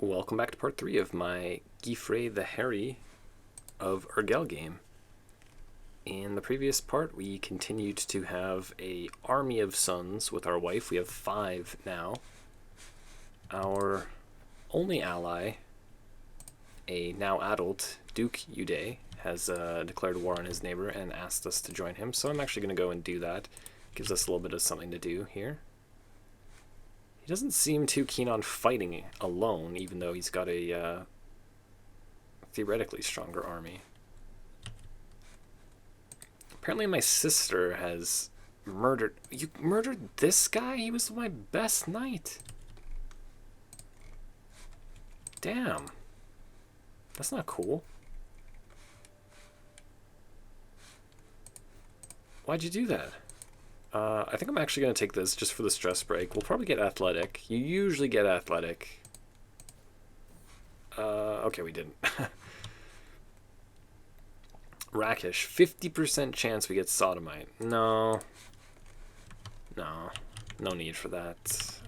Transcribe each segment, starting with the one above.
Welcome back to part 3 of my Guifre the Harry of Urgell game. In the previous part, we continued to have a army of sons with our wife. We have 5 now. Our only ally, a now adult Duke Uday, has declared war on his neighbor and asked us to join him. So I'm actually going to go and do that. Gives us a little bit of something to do here. He doesn't seem too keen on fighting alone, even though he's got a theoretically stronger army. Apparently my sister has murdered... You murdered this guy? He was my best knight. Damn. That's not cool. Why'd you do that? I think I'm actually going to take this just for the stress break. We'll probably get athletic. You usually get athletic. Okay, we didn't. Rakish, 50% chance we get sodomite. No. No need for that.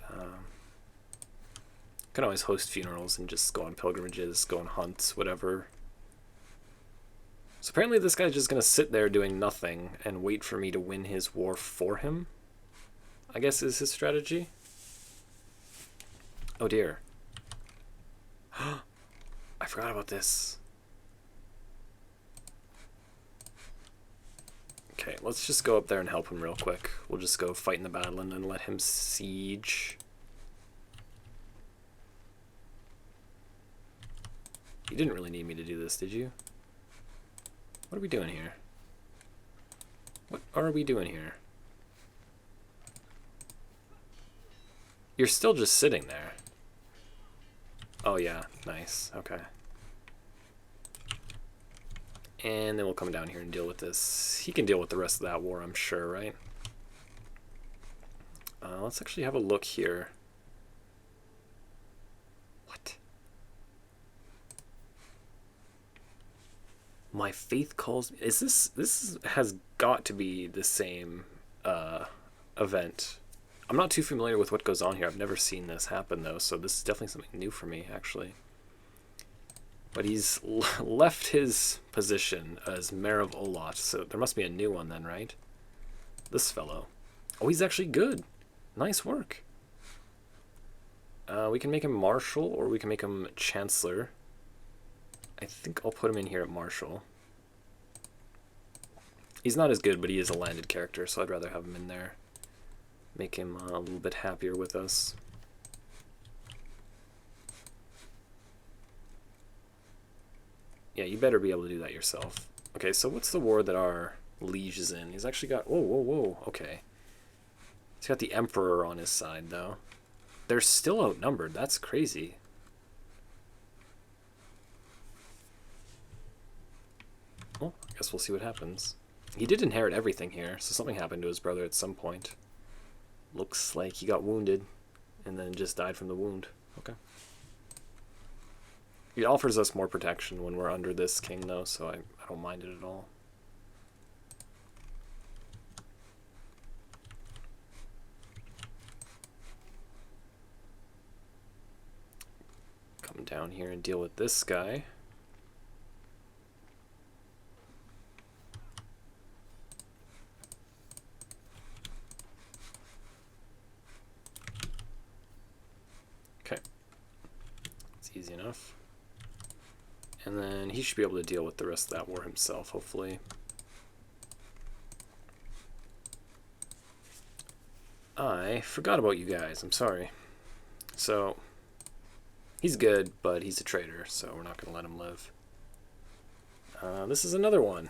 Can always host funerals and just go on pilgrimages, go on hunts, whatever. So apparently this guy's just going to sit there doing nothing and wait for me to win his war for him, I guess is his strategy. Oh dear. I forgot about this. Okay, let's just go up there and help him real quick. We'll just go fight in the battle and then let him siege. You didn't really need me to do this, did you? What are we doing here? What are we doing here? You're still just sitting there. Oh yeah, nice, okay. And then we'll come down here and deal with this. He can deal with the rest of that war, I'm sure, right? Let's actually have a look here. What? My faith calls me. Is this has got to be the same event. I'm not too familiar with what goes on here. I've never seen this happen though, so this is definitely something new for me actually. But he's left his position as Mayor of Olot, so there must be a new one then, right? This fellow. Oh, he's actually good. Nice work. We can make him Marshal, or we can make him Chancellor. I think I'll put him in here at Marshal. He's not as good, but he is a landed character, so I'd rather have him in there. Make him a little bit happier with us. Yeah, you better be able to do that yourself. Okay, so what's the war that our liege is in? He's actually got... Whoa, okay. He's got the Emperor on his side, though. They're still outnumbered. That's crazy. Well, I guess we'll see what happens. He did inherit everything here, so something happened to his brother at some point. Looks like he got wounded and then just died from the wound. Okay. He offers us more protection when we're under this king, though, so I don't mind it at all. Come down here and deal with this guy. Okay. It's easy enough. And then he should be able to deal with the rest of that war himself, hopefully. I forgot about you guys. I'm sorry. So, he's good, but he's a traitor, so we're not going to let him live. This is another one.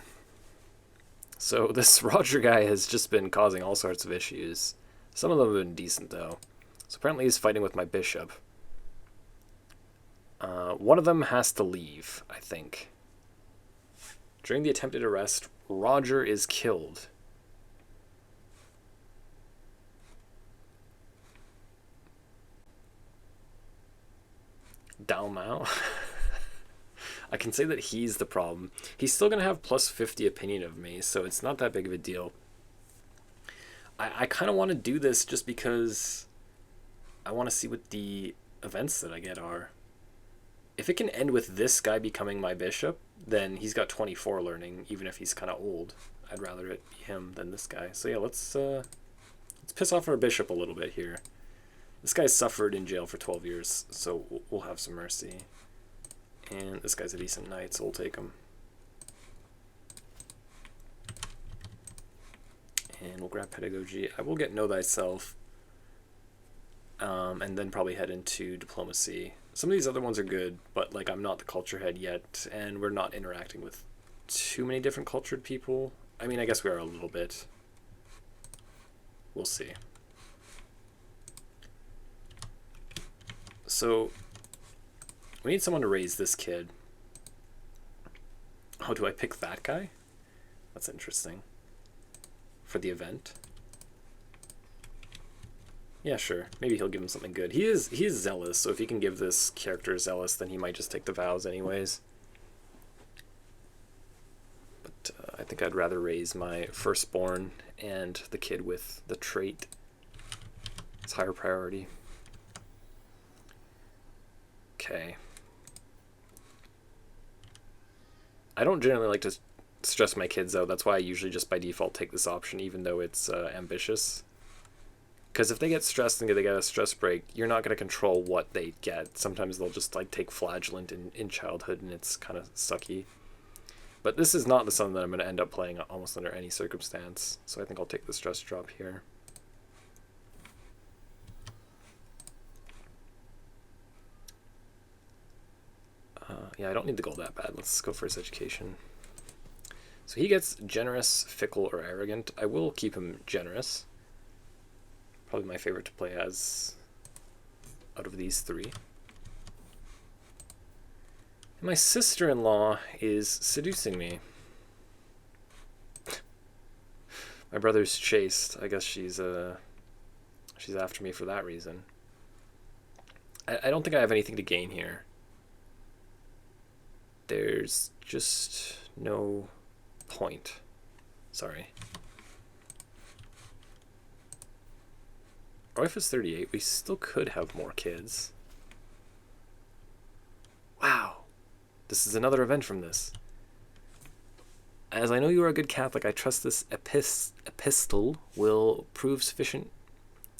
So this Roger guy has just been causing all sorts of issues. Some of them have been decent, though. So apparently he's fighting with my bishop. One of them has to leave, I think. During the attempted arrest, Roger is killed. Dao Mao? I can say that he's the problem. He's still going to have plus 50 opinion of me, so it's not that big of a deal. I kind of want to do this just because I want to see what the events that I get are. If it can end with this guy becoming my bishop, then he's got 24 learning, even if he's kind of old. I'd rather it be him than this guy. So yeah, let's piss off our bishop a little bit here. This guy's suffered in jail for 12 years, so we'll have some mercy. And this guy's a decent knight, so we'll take him. And we'll grab pedagogy. I will get know thyself. And then probably head into diplomacy. Some of these other ones are good, but like I'm not the culture head yet, and we're not interacting with too many different cultured people. I mean, I guess we are a little bit. We'll see. So we need someone to raise this kid. Oh, do I pick that guy? That's interesting. For the event. Yeah, sure. Maybe he'll give him something good. He is zealous, so if he can give this character zealous, then he might just take the vows anyways. But I think I'd rather raise my firstborn and the kid with the trait. It's higher priority. Okay. I don't generally like to stress my kids out. That's why I usually just by default take this option, even though it's ambitious. Because if they get stressed and they get a stress break, you're not going to control what they get. Sometimes they'll just like take flagellant in childhood, and it's kind of sucky. But this is not the son that I'm going to end up playing almost under any circumstance. So I think I'll take the stress drop here. Yeah, I don't need the gold that bad. Let's go for his education. So he gets generous, fickle, or arrogant. I will keep him generous. Probably my favorite to play as out of these three. And my sister-in-law is seducing me. My brother's chaste. I guess she's after me for that reason. I don't think I have anything to gain here. There's just no point. Sorry. Our wife is 38. We still could have more kids. Wow. This is another event from this. As I know you are a good Catholic, I trust this epistle will prove sufficient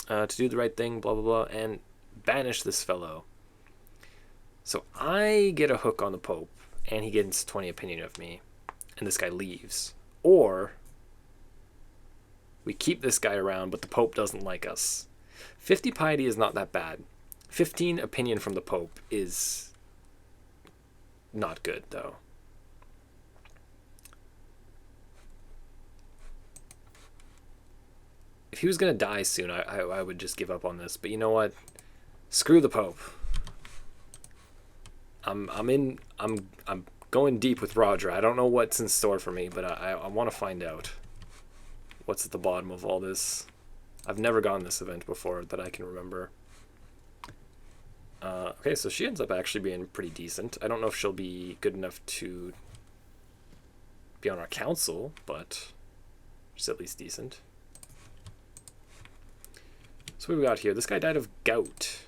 to do the right thing, blah, blah, blah, and banish this fellow. So I get a hook on the Pope, and he gets 20 opinion of me, and this guy leaves. Or we keep this guy around, but the Pope doesn't like us. 50 piety is not that bad. 15 opinion from the Pope is not good, though. If he was going to die soon, I would just give up on this. But you know what? Screw the Pope. I'm going deep with Roger. I don't know what's in store for me, but I want to find out what's at the bottom of all this. I've never gone this event before that I can remember. Okay, so she ends up actually being pretty decent. I don't know if she'll be good enough to be on our council, but she's at least decent. So what do we got here? This guy died of gout.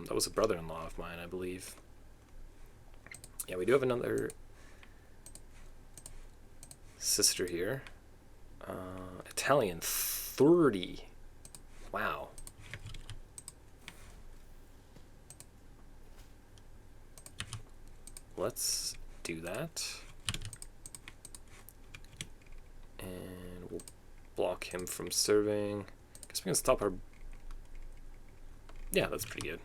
That was a brother-in-law of mine, I believe. Yeah, we do have another sister here. Italian 30. Wow. Let's do that. And we'll block him from serving. Guess we can stop our... Yeah, that's pretty good.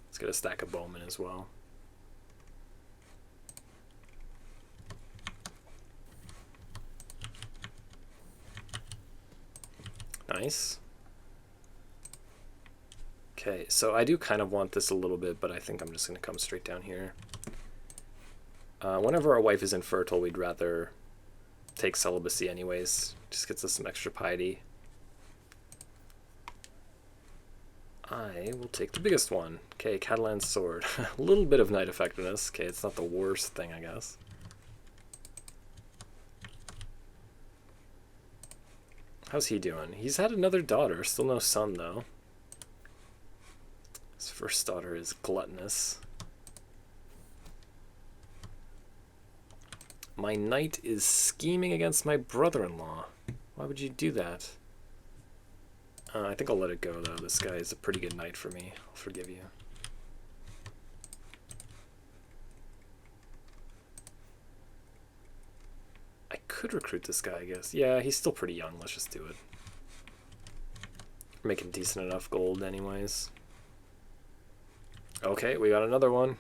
Let's get a stack of bowmen as well. Nice. Okay, so I do kind of want this a little bit, but I think I'm just going to come straight down here. Whenever our wife is infertile, we'd rather take celibacy anyways. Just gets us some extra piety. I will take the biggest one. Okay, Catalan sword. A little bit of knight effectiveness. Okay, it's not the worst thing, I guess. How's he doing? He's had another daughter. Still no son, though. His first daughter is gluttonous. My knight is scheming against my brother-in-law. Why would you do that? I think I'll let it go, though. This guy is a pretty good knight for me. I'll forgive you. I could recruit this guy, I guess. Yeah, he's still pretty young. Let's just do it. We're making decent enough gold anyways. Okay, we got another one.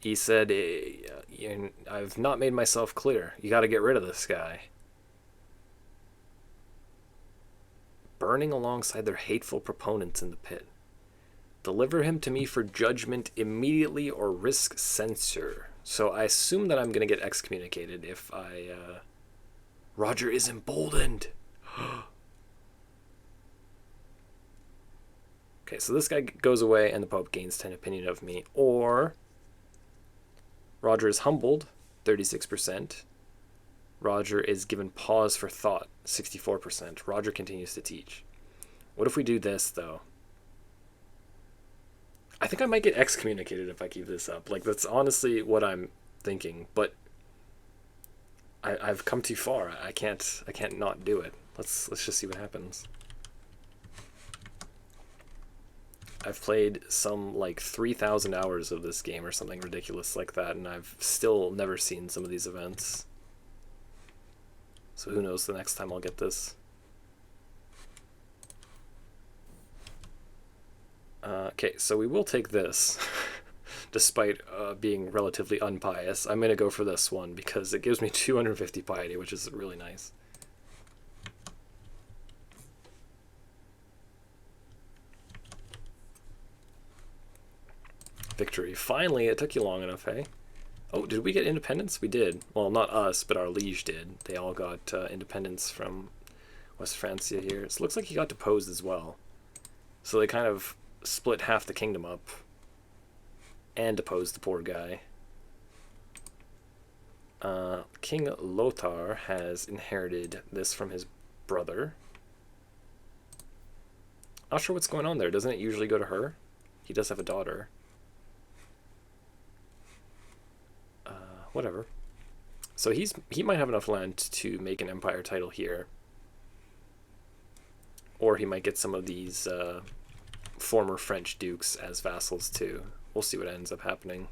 He said, I've not made myself clear. You got to get rid of this guy. Burning alongside their hateful proponents in the pit. Deliver him to me for judgment immediately or risk censure. So I assume that I'm going to get excommunicated if I... Roger is emboldened. Okay, so this guy goes away and the Pope gains 10 opinion of me. Or... Roger is humbled, 36%. Roger is given pause for thought, 64%. Roger continues to teach. What if we do this, though? I think I might get excommunicated if I keep this up. Like, that's honestly what I'm thinking. But I've come too far. I can't not do it. Let's just see what happens. I've played some, like, 3,000 hours of this game or something ridiculous like that, and I've still never seen some of these events. So who knows the next time I'll get this. Okay, so we will take this, despite being relatively unpious. I'm going to go for this one, because it gives me 250 piety, which is really nice. Victory. Finally, it took you long enough, hey? Oh, did we get independence? We did. Well, not us, but our liege did. They all got independence from West Francia here. So it looks like he got deposed as well. So they kind of split half the kingdom up and deposed the poor guy. King Lothar has inherited this from his brother. Not sure what's going on there. Doesn't it usually go to her? He does have a daughter. Whatever. So he might have enough land to make an empire title here. Or he might get some of these former French dukes as vassals too. We'll see what ends up happening.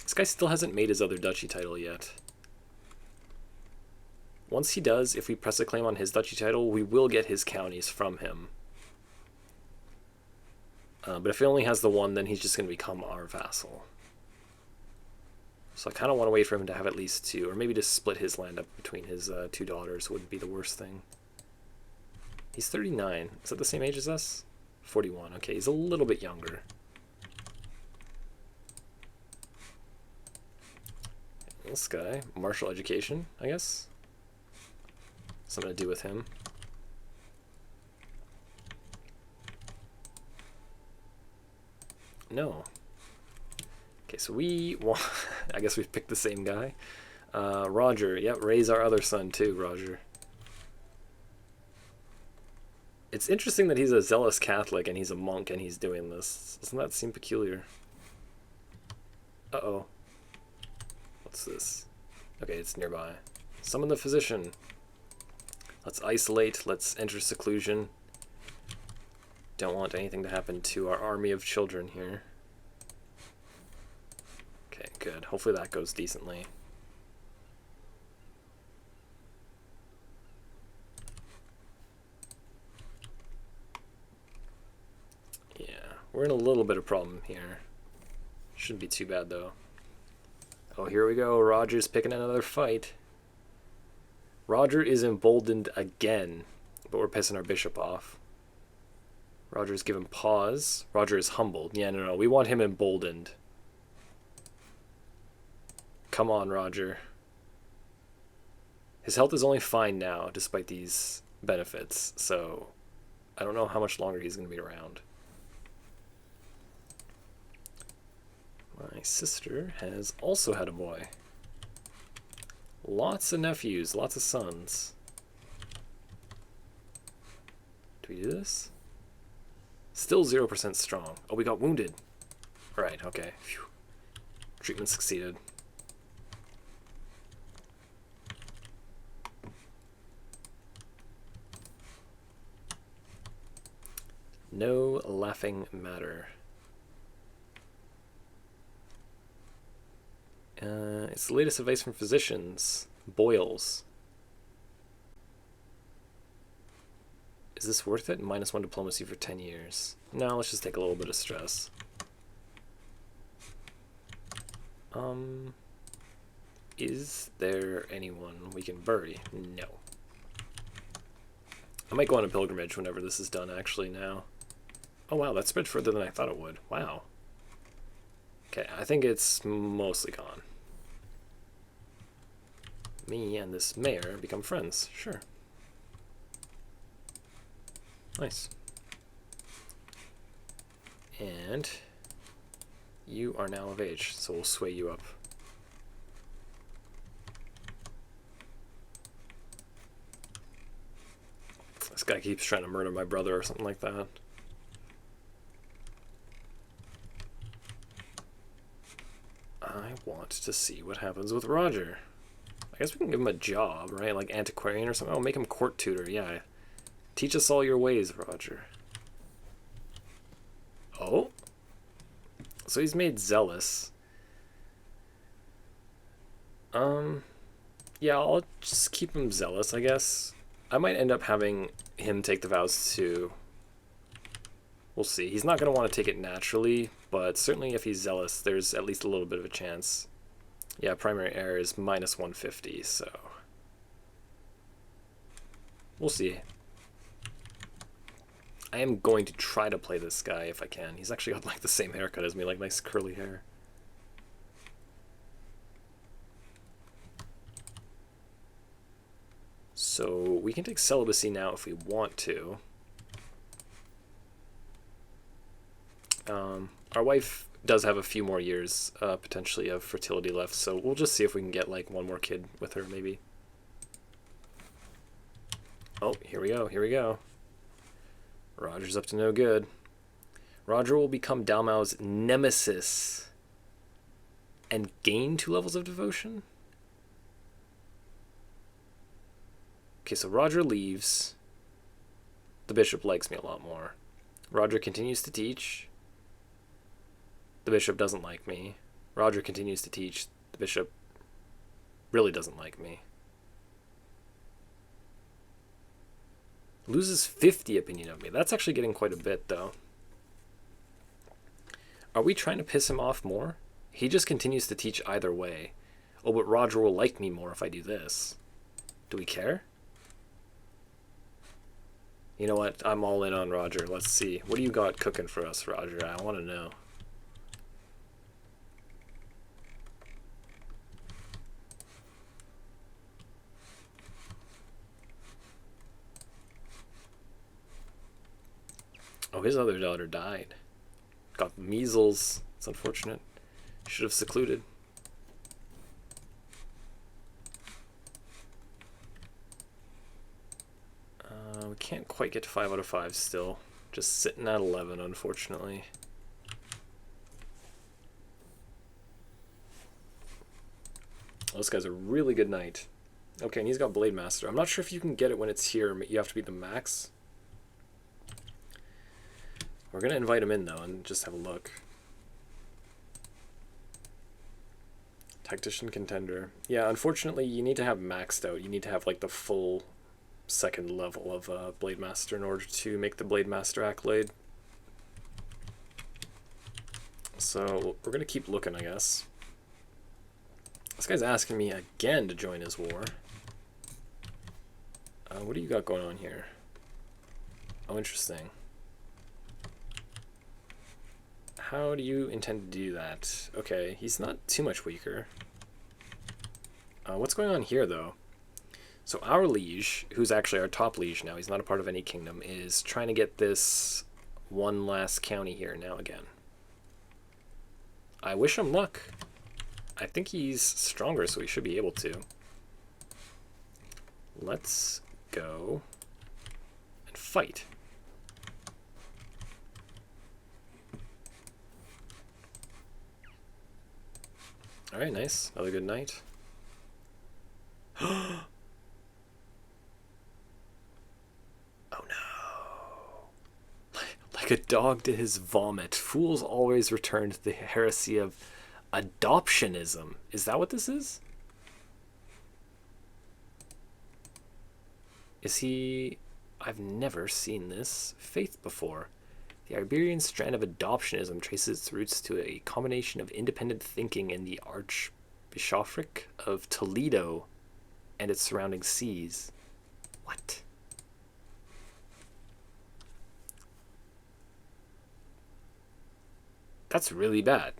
This guy still hasn't made his other duchy title yet. Once he does, if we press a claim on his duchy title, we will get his counties from him. But if he only has the one, then he's just going to become our vassal. So I kind of want to wait for him to have at least two, or maybe just split his land up between his two daughters wouldn't be the worst thing. He's 39. Is that the same age as us? 41. Okay, he's a little bit younger. This guy, martial education, I guess. Something to do with him. No. Okay, so we want... I guess we've picked the same guy. Roger. Yep, raise our other son too, Roger. It's interesting that he's a zealous Catholic and he's a monk and he's doing this. Doesn't that seem peculiar? Uh-oh. What's this? Okay, it's nearby. Summon the physician. Let's isolate. Let's enter seclusion. Don't want anything to happen to our army of children here. Okay, good. Hopefully that goes decently. Yeah, we're in a little bit of problem here. Shouldn't be too bad, though. Oh, here we go. Roger's picking another fight. Roger is emboldened again, but we're pissing our bishop off. Roger's given pause. Roger is humbled. Yeah, no. We want him emboldened. Come on, Roger. His health is only fine now, despite these benefits, so I don't know how much longer he's going to be around. My sister has also had a boy. Lots of nephews, lots of sons. Do we do this? Still 0% strong. Oh, we got wounded. Alright, okay. Phew. Treatment succeeded. No laughing matter. It's the latest advice from physicians. Boils. Is this worth it? -1 diplomacy for 10 years. No, let's just take a little bit of stress. Is there anyone we can bury? No. I might go on a pilgrimage whenever this is done, actually, now. Oh, wow, that spread further than I thought it would. Wow. Okay, I think it's mostly gone. Me and this mayor become friends. Sure. Nice. And you are now of age, so we'll sway you up. This guy keeps trying to murder my brother or something like that. I want to see what happens with Roger. I guess we can give him a job, right? Like antiquarian or something. Oh, make him court tutor, yeah. Teach us all your ways, Roger. Oh? So he's made zealous. Yeah, I'll just keep him zealous, I guess. I might end up having him take the vows too. We'll see. He's not going to want to take it naturally, but certainly if he's zealous, there's at least a little bit of a chance. Yeah, primary error is -150, so we'll see. I am going to try to play this guy if I can. He's actually got like the same haircut as me, like nice curly hair. So we can take celibacy now if we want to. Our wife does have a few more years potentially of fertility left, so we'll just see if we can get like one more kid with her maybe. Oh, here we go, here we go. Roger's up to no good. Roger will become Dalmau's nemesis and gain 2 levels of devotion? Okay, so Roger leaves. The bishop likes me a lot more. Roger continues to teach. The bishop doesn't like me. Roger continues to teach. The bishop really doesn't like me. Loses 50 opinion of me. That's actually getting quite a bit, though. Are we trying to piss him off more? He just continues to teach either way. Oh, but Roger will like me more if I do this. Do we care? You know what? I'm all in on Roger. Let's see. What do you got cooking for us, Roger? I want to know. Oh, his other daughter died. Got measles. It's unfortunate. Should have secluded. We can't quite get to 5 out of 5 still. Just sitting at 11, unfortunately. Oh, this guy's a really good knight. Okay, and he's got Blade Master. I'm not sure if you can get it when it's here. You have to be the max. We're going to invite him in, though, and just have a look. Tactician Contender. Yeah, unfortunately, you need to have maxed out. You need to have, like, the full 2nd level of Blade Master in order to make the Blade Master accolade. So, we're going to keep looking, I guess. This guy's asking me again to join his war. What do you got going on here? Oh, interesting. How do you intend to do that? Okay, he's not too much weaker. What's going on here, though? So our liege, who's actually our top liege now, he's not a part of any kingdom, is trying to get this one last county here now again. I wish him luck. I think he's stronger, so he should be able to. Let's go and fight. Alright, nice. Another good night. Oh no. Like a dog to his vomit, fools always return to the heresy of adoptionism. Is that what this is? Is he... I've never seen this faith before. The Iberian strand of adoptionism traces its roots to a combination of independent thinking in the Archbishopric of Toledo and its surrounding seas. What? That's really bad.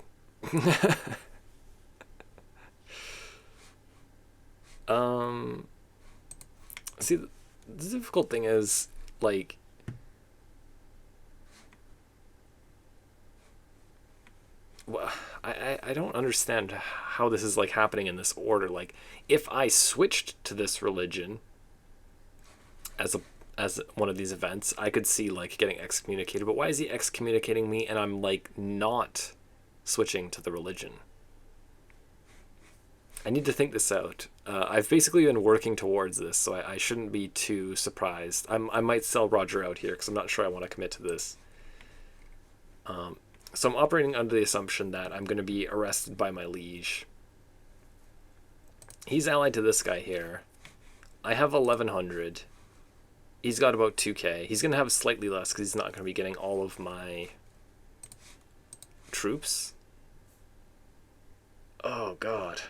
See, the difficult thing is, like, well, I don't understand how this is, like, happening in this order. Like, if I switched to this religion as one of these events, I could see, like, getting excommunicated. But why is he excommunicating me and I'm, like, not switching to the religion? I need to think this out. I've basically been working towards this, so I shouldn't be too surprised. I might sell Roger out here because I'm not sure I want to commit to this. So I'm operating under the assumption that I'm going to be arrested by my liege. He's allied to this guy here. I have 1,100. He's got about 2k. He's going to have slightly less because he's not going to be getting all of my troops. Oh, God.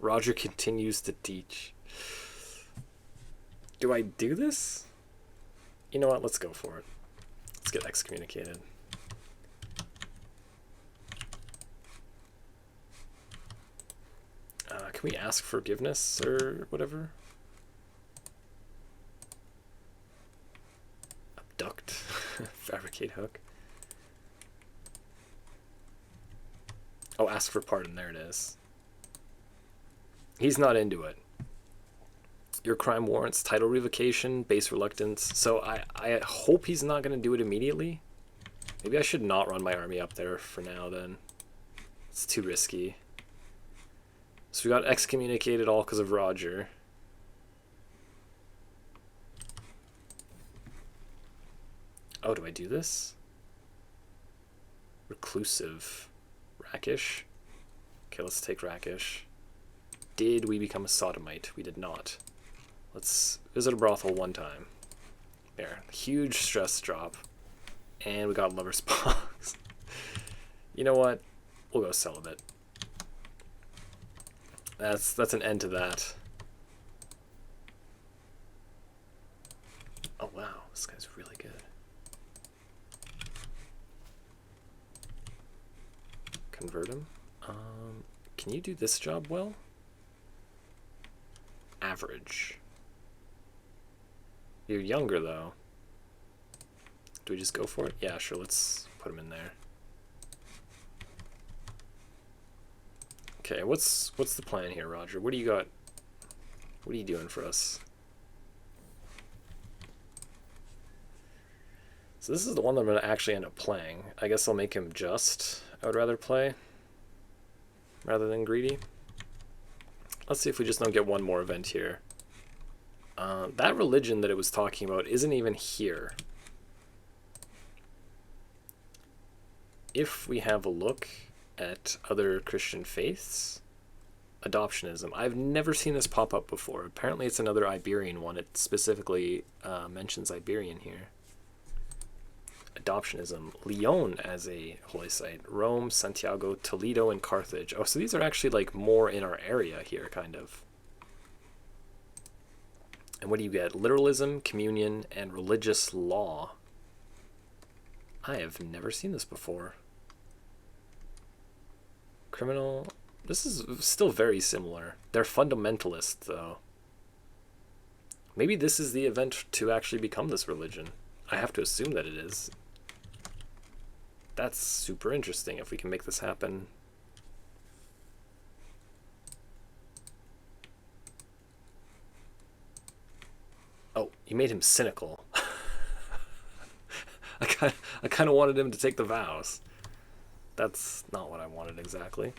Roger continues to teach. Do I do this? You know what? Let's go for it. Let's get excommunicated. Can we ask forgiveness or whatever? Abduct. Fabricate hook. Oh, ask for pardon. There it is. He's not into it. Your crime warrants title revocation, base reluctance. So I hope he's not going to do it immediately. Maybe I should not run my army up there for now then. It's too risky. So we got excommunicated all because of Roger. Oh, do I do this? Reclusive. Rakish. Okay, let's take Rakish. Did we become a sodomite? We did not. Let's visit a brothel one time. There. Huge stress drop. And we got lover's box. You know what? We'll go celibate. That's an end to that. Oh wow, this guy's really good. Convert him. Can you do this job well? Average. You're younger though. Do we just go for it? Yeah, sure, let's put him in there. Okay, what's the plan here, Roger? What do you got? What are you doing for us? So this is the one that I'm going to actually end up playing. I guess I'll make him just. I would rather play rather than greedy. Let's see if we just don't get one more event here. That religion that it was talking about isn't even here. If we have a look at other Christian faiths, adoptionism. I've never seen this pop up before. Apparently it's another Iberian one. It specifically mentions Iberian here. Adoptionism. Lyon as a holy site. Rome, Santiago, Toledo, and Carthage. Oh, so these are actually like more in our area here, kind of. And what do you get? Literalism, communion, and religious law. I have never seen this before. Criminal. This is still very similar. They're fundamentalist, though. Maybe this is the event to actually become this religion. I have to assume that it is. That's super interesting if we can make this happen. Oh, you made him cynical. I kind of wanted him to take the vows. That's not what I wanted exactly.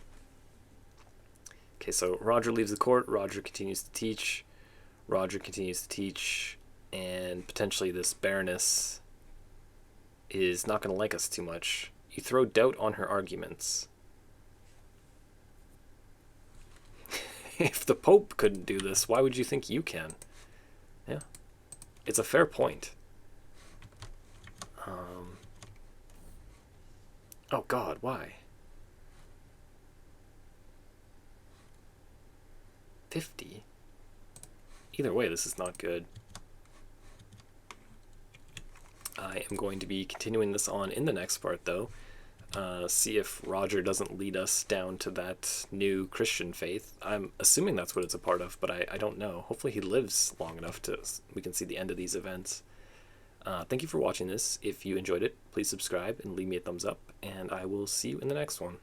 Okay, so Roger leaves the court. Roger continues to teach. Roger continues to teach. And potentially this Baroness is not going to like us too much. You throw doubt on her arguments. If the Pope couldn't do this, why would you think you can? Yeah. It's a fair point. Oh God, why? 50? Either way, this is not good. I am going to be continuing this on in the next part, though. See if Roger doesn't lead us down to that new Christian faith. I'm assuming that's what it's a part of, but I don't know. Hopefully he lives long enough to we can see the end of these events. Thank you for watching this. If you enjoyed it, please subscribe and leave me a thumbs up, and I will see you in the next one.